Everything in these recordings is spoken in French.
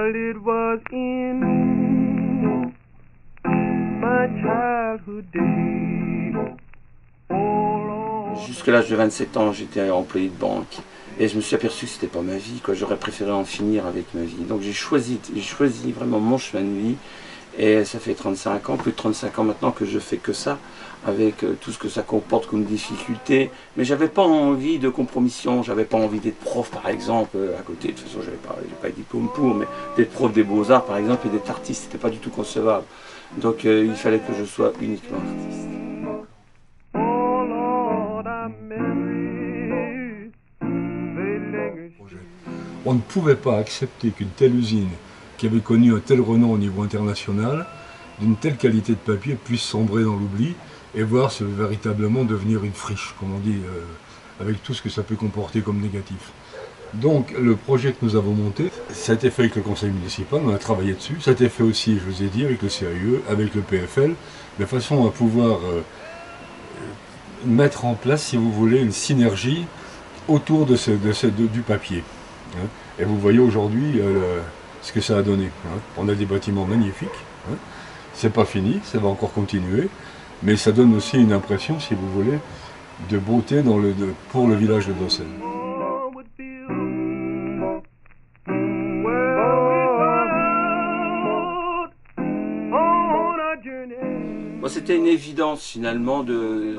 while it was in my childhood days. Jusqu'à l'âge de 27 ans, j'étais employé de banque et je me suis aperçu que c'était pas ma vie, quoi. J'aurais préféré en finir avec ma vie. Donc j'ai choisi vraiment mon chemin de vie et ça fait 35 ans, plus de 35 ans maintenant que je fais que ça, avec tout ce que ça comporte comme difficulté. Mais j'avais pas envie de compromission, j'avais pas envie d'être prof par exemple à côté. De toute façon, j'ai pas de diplôme pour, mais d'être prof des beaux-arts par exemple et d'être artiste, c'était pas du tout concevable. Donc il fallait que je sois uniquement artiste. On ne pouvait pas accepter qu'une telle usine, qui avait connu un tel renom au niveau international, d'une telle qualité de papier, puisse sombrer dans l'oubli et voir véritablement devenir une friche, comme on dit, avec tout ce que ça peut comporter comme négatif. Donc le projet que nous avons monté, ça a été fait avec le conseil municipal, on a travaillé dessus, ça a été fait aussi, je vous ai dit, avec le CAUE, avec le PFL, de façon à pouvoir mettre en place, si vous voulez, une synergie autour du papier. Et vous voyez aujourd'hui ce que ça a donné. On a des bâtiments magnifiques, c'est pas fini, ça va encore continuer, mais ça donne aussi une impression, si vous voulez, de beauté pour le village de Dossen. Bon, c'était une évidence finalement de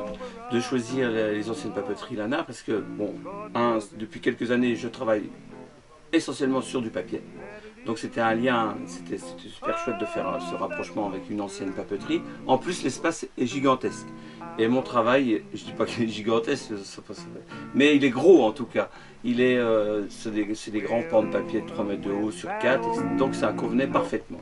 choisir les anciennes papeteries Lana parce que, bon, depuis quelques années, je travaille essentiellement sur du papier. Donc c'était un lien, c'était super chouette de faire ce rapprochement avec une ancienne papeterie. En plus, l'espace est gigantesque. Et mon travail, je ne dis pas qu'il est gigantesque, mais il est gros en tout cas. C'est des grands pans de papier de 3 mètres de haut sur 4, donc ça convenait parfaitement.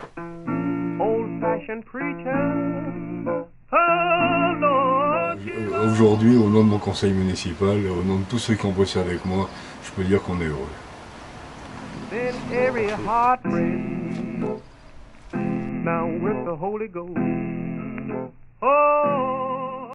Aujourd'hui, au nom de mon conseil municipal, au nom de tous ceux qui ont bossé avec moi, je peux dire qu'on est heureux. Then every heart breaks down with the Holy Ghost. Oh.